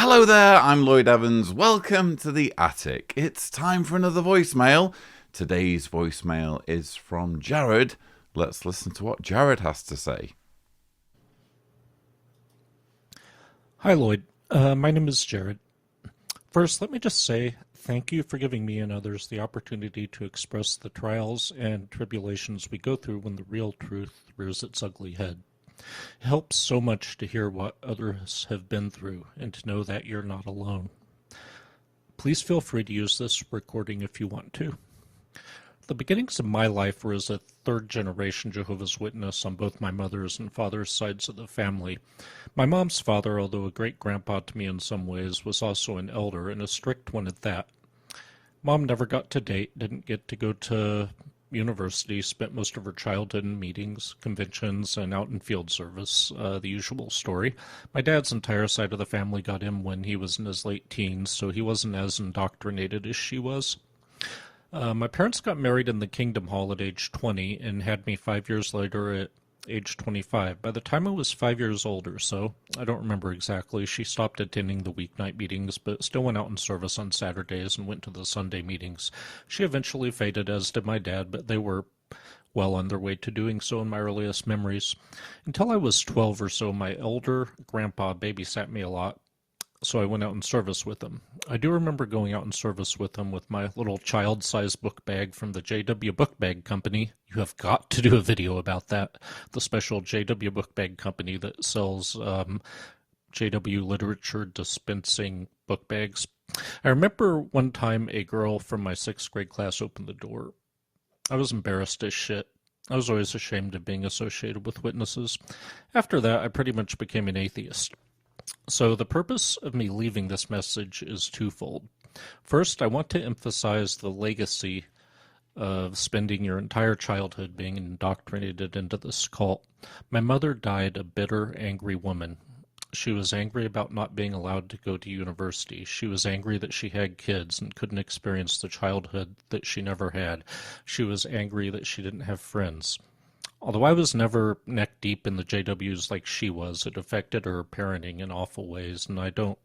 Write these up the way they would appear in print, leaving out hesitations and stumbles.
Hello there, I'm Lloyd Evans. Welcome to the attic. It's time for another voicemail. Today's voicemail is from Jared. Let's listen to what Jared has to say. Hi, Lloyd. My name is Jared. First, let me just say thank you for giving me and others the opportunity to express the trials and tribulations we go through when the real truth rears its ugly head. It helps so much to hear what others have been through and to know that you're not alone. Please feel free to use this recording if you want to. The beginnings of my life were as a third-generation Jehovah's Witness on both my mother's and father's sides of the family. My mom's father, although a great-grandpa to me in some ways, was also an elder, and a strict one at that. Mom never got to date, didn't get to go to university, spent most of her childhood in meetings, conventions, and out in field service, the usual story. My dad's entire side of the family got him when he was in his late teens, so he wasn't as indoctrinated as she was. My parents got married in the Kingdom Hall at age 20 and had me 5 years later at age 25. By the time I was 5 years old or so, I don't remember exactly, she stopped attending the weeknight meetings but still went out in service on Saturdays and went to the Sunday meetings. She eventually faded, as did my dad, but they were well on their way to doing so in my earliest memories. Until I was 12 or so, my elder grandpa babysat me a lot, so I went out in service with him. I do remember going out in service with him with my little child-sized book bag from the JW Book Bag Company. You have got to do a video about that. The special JW Book Bag Company that sells JW literature dispensing book bags. I remember one time a girl from my 6th grade class opened the door. I was embarrassed as shit. I was always ashamed of being associated with witnesses. After that, I pretty much became an atheist. So the purpose of me leaving this message is twofold. First, I want to emphasize the legacy of spending your entire childhood being indoctrinated into this cult. My mother died a bitter, angry woman. She was angry about not being allowed to go to university. She was angry that she had kids and couldn't experience the childhood that she never had. She was angry that she didn't have friends. Although I was never neck-deep in the JWs like she was, it affected her parenting in awful ways, and I don't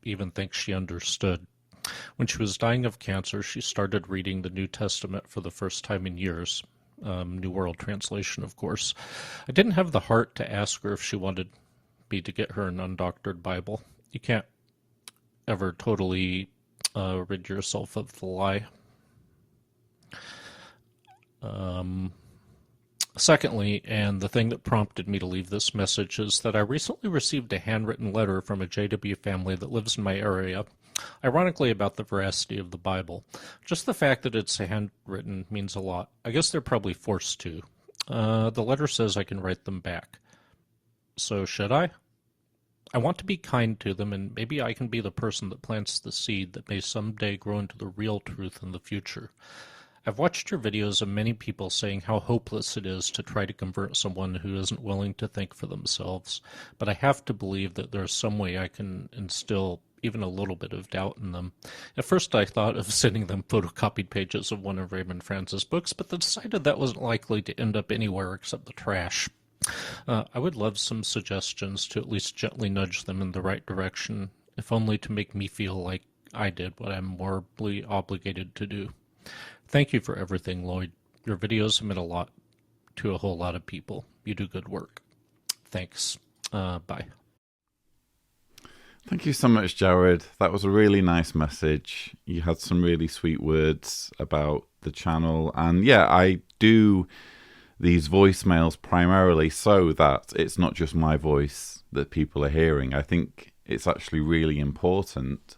even think she understood. When she was dying of cancer, she started reading the New Testament for the first time in years. New World Translation, of course. I didn't have the heart to ask her if she wanted me to get her an undoctored Bible. You can't ever totally rid yourself of the lie. Secondly, and the thing that prompted me to leave this message, is that I recently received a handwritten letter from a JW family that lives in my area, ironically about the veracity of the Bible. Just the fact that it's handwritten means a lot. I guess they're probably forced to. The letter says I can write them back. So should I? I want to be kind to them, and maybe I can be the person that plants the seed that may someday grow into the real truth in the future. I've watched your videos of many people saying how hopeless it is to try to convert someone who isn't willing to think for themselves, but I have to believe that there's some way I can instill even a little bit of doubt in them. At first I thought of sending them photocopied pages of one of Raymond Francis' books, but decided that wasn't likely to end up anywhere except the trash. I would love some suggestions to at least gently nudge them in the right direction, if only to make me feel like I did what I'm morally obligated to do. Thank you for everything, Lloyd. Your videos have meant a lot to a whole lot of people. You do good work. Thanks. Bye. Thank you so much, Jared. That was a really nice message. You had some really sweet words about the channel. And yeah, I do these voicemails primarily so that it's not just my voice that people are hearing. I think it's actually really important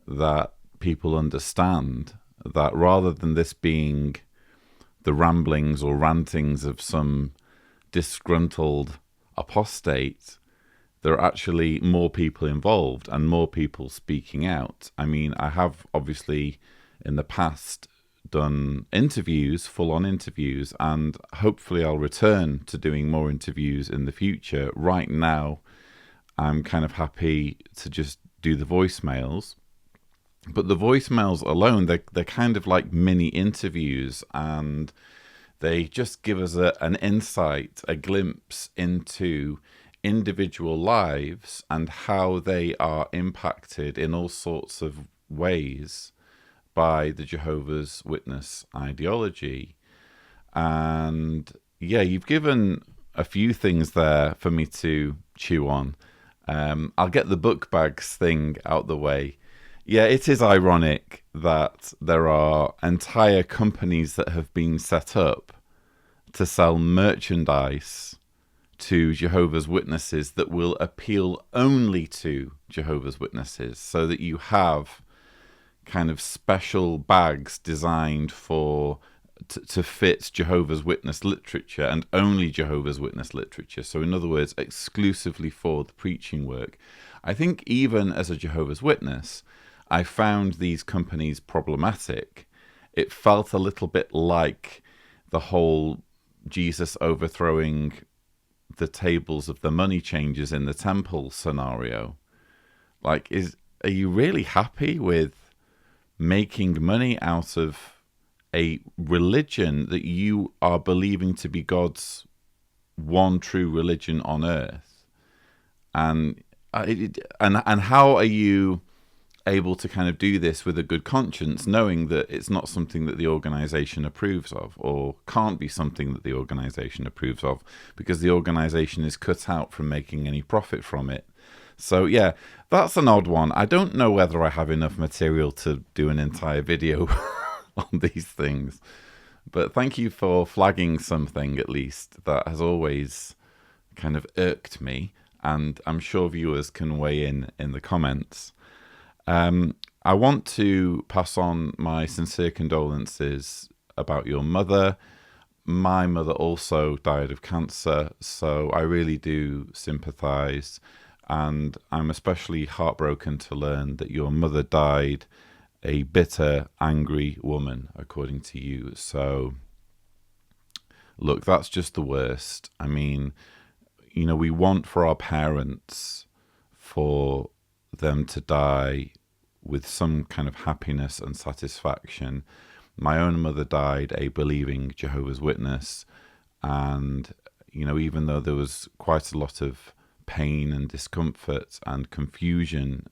that people understand that rather than this being the ramblings or rantings of some disgruntled apostate, there are actually more people involved and more people speaking out. I mean, I have obviously in the past done interviews, full-on interviews, and hopefully I'll return to doing more interviews in the future. Right now, I'm kind of happy to just do the voicemails. But the voicemails alone, they're kind of like mini interviews, and they just give us an insight, a glimpse into individual lives and how they are impacted in all sorts of ways by the Jehovah's Witness ideology. And yeah, you've given a few things there for me to chew on. I'll get the book bags thing out the way. Yeah, it is ironic that there are entire companies that have been set up to sell merchandise to Jehovah's Witnesses that will appeal only to Jehovah's Witnesses, so that you have kind of special bags designed for to fit Jehovah's Witness literature and only Jehovah's Witness literature. So in other words, exclusively for the preaching work. I think even as a Jehovah's Witness, I found these companies problematic. It felt a little bit like the whole Jesus overthrowing the tables of the money changers in the temple scenario. Like, are you really happy with making money out of a religion that you are believing to be God's one true religion on earth? And how are you able to kind of do this with a good conscience, knowing that it's not something that the organization approves of, or can't be something that the organization approves of, because the organization is cut out from making any profit from it? So yeah, that's an odd one. I don't know whether I have enough material to do an entire video on these things, but thank you for flagging something at least that has always kind of irked me, and I'm sure viewers can weigh in the comments. I want to pass on my sincere condolences about your mother. My mother also died of cancer, so I really do sympathize. And I'm especially heartbroken to learn that your mother died a bitter, angry woman, according to you. So, look, that's just the worst. I mean, you know, we want for our parents for them to die with some kind of happiness and satisfaction. My own mother died a believing Jehovah's Witness, and, you know, even though there was quite a lot of pain and discomfort and confusion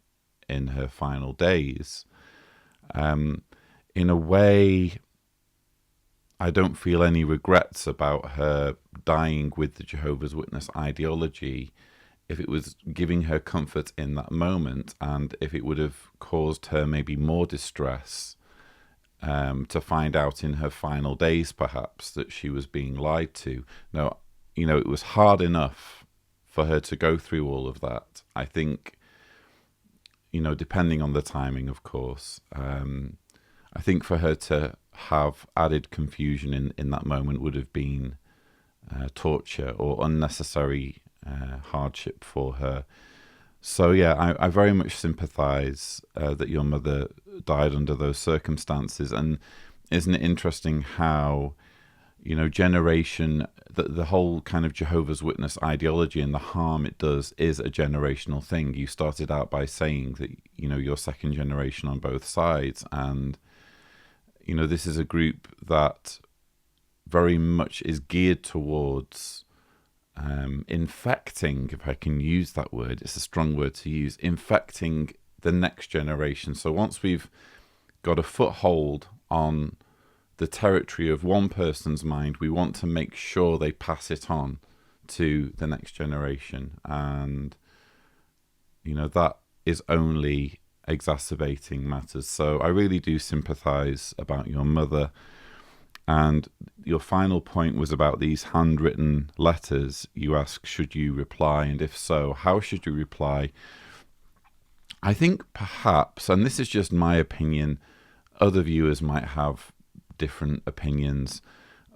in her final days, in a way, I don't feel any regrets about her dying with the Jehovah's Witness ideology, if it was giving her comfort in that moment, and if it would have caused her maybe more distress to find out in her final days, perhaps, that she was being lied to. No, you know, it was hard enough for her to go through all of that. I think, you know, depending on the timing, of course, I think for her to have added confusion in that moment would have been torture or unnecessary hardship for her. So yeah, I very much sympathize that your mother died under those circumstances. And isn't it interesting how, you know, the whole kind of Jehovah's Witness ideology and the harm it does is a generational thing. You started out by saying that, you know, you're second generation on both sides, and, you know, this is a group that very much is geared towards infecting, if I can use that word, it's a strong word to use, infecting the next generation. So once we've got a foothold on the territory of one person's mind, we want to make sure they pass it on to the next generation. And, you know, that is only exacerbating matters. So I really do sympathize about your mother. And your final point was about these handwritten letters. You ask, should you reply? And if so, how should you reply? I think perhaps, and this is just my opinion, other viewers might have different opinions,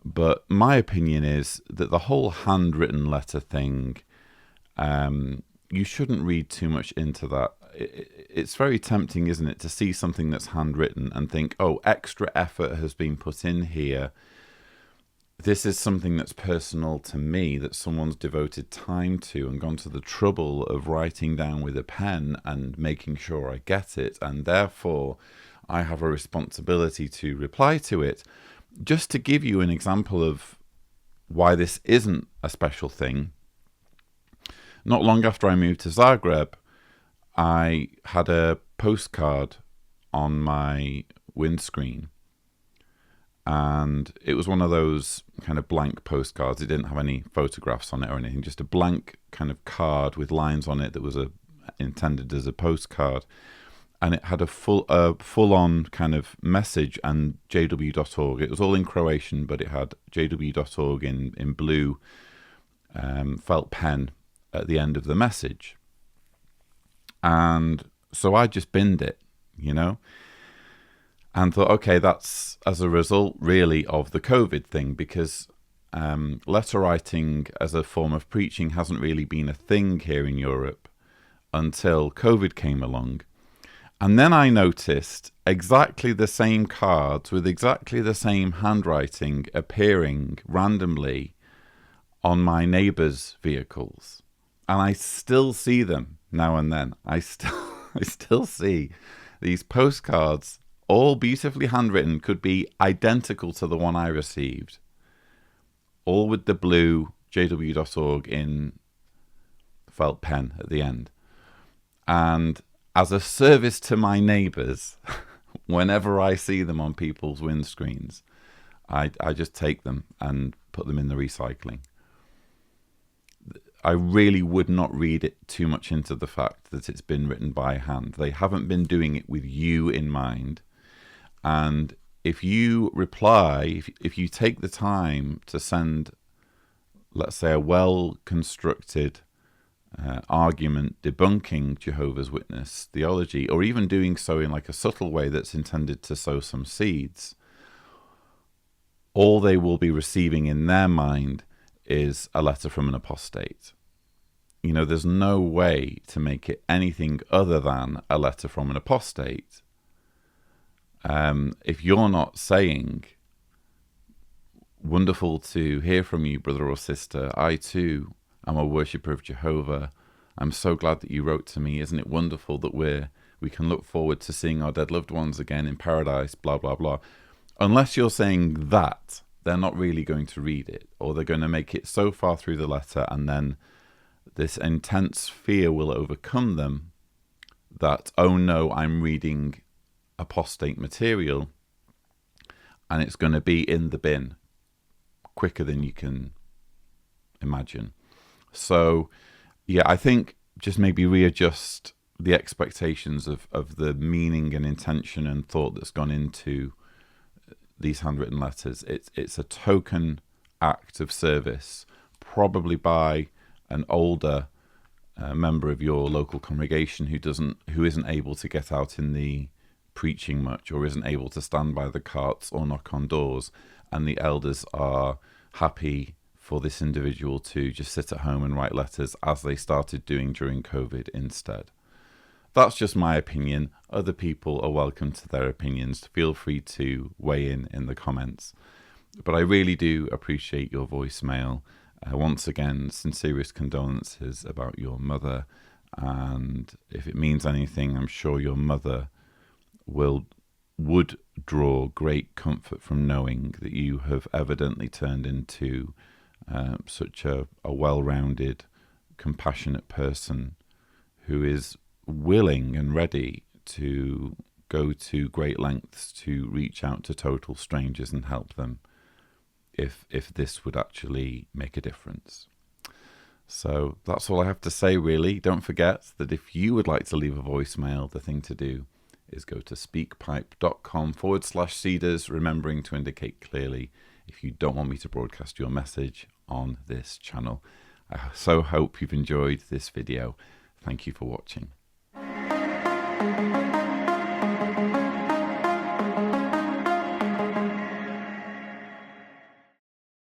but my opinion is that the whole handwritten letter thing, you shouldn't read too much into that. It's very tempting, isn't it, to see something that's handwritten and think, oh, extra effort has been put in here. This is something that's personal to me, that someone's devoted time to and gone to the trouble of writing down with a pen and making sure I get it, and therefore I have a responsibility to reply to it. Just to give you an example of why this isn't a special thing, not long after I moved to Zagreb, I had a postcard on my windscreen, and it was one of those kind of blank postcards. It didn't have any photographs on it or anything, just a blank kind of card with lines on it that was intended as a postcard. And it had a full-on kind of message and jw.org. It was all in Croatian, but it had jw.org in blue felt pen at the end of the message. And so I just binned it, and thought, okay, that's as a result really of the COVID thing, because letter writing as a form of preaching hasn't really been a thing here in Europe until COVID came along. And then I noticed exactly the same cards with exactly the same handwriting appearing randomly on my neighbours' vehicles. And I still see them now and then. I still see these postcards, all beautifully handwritten, could be identical to the one I received, all with the blue jw.org in felt pen at the end. And as a service to my neighbours, whenever I see them on people's windscreens, I just take them and put them in the recycling. I really would not read it too much into the fact that it's been written by hand. They haven't been doing it with you in mind. And if you reply, if you take the time to send, let's say, a well-constructed argument debunking Jehovah's Witness theology, or even doing so in like a subtle way that's intended to sow some seeds, all they will be receiving in their mind is a letter from an apostate. There's no way to make it anything other than a letter from an apostate. If you're not saying, wonderful to hear from you, brother or sister, I too I'm a worshipper of Jehovah. I'm so glad that you wrote to me. Isn't it wonderful that we can look forward to seeing our dead loved ones again in paradise, blah, blah, blah. Unless you're saying that, they're not really going to read it, or they're going to make it so far through the letter, and then this intense fear will overcome them that, oh no, I'm reading apostate material, and it's going to be in the bin quicker than you can imagine. So, yeah, I think just maybe readjust the expectations of the meaning and intention and thought that's gone into these handwritten letters. It's a token act of service, probably by an older member of your local congregation who isn't able to get out in the preaching much, or isn't able to stand by the carts or knock on doors, and the elders are happy for this individual to just sit at home and write letters, as they started doing during COVID instead. That's just my opinion. Other people are welcome to their opinions. Feel free to weigh in the comments. But I really do appreciate your voicemail. Once again, sincerest condolences about your mother. And if it means anything, I'm sure your mother would draw great comfort from knowing that you have evidently turned into such a well-rounded, compassionate person who is willing and ready to go to great lengths to reach out to total strangers and help them if this would actually make a difference. So that's all I have to say, really. Don't forget that if you would like to leave a voicemail, the thing to do is go to speakpipe.com/Cedars, remembering to indicate clearly if you don't want me to broadcast your message on this channel. I so hope you've enjoyed this video. Thank you for watching.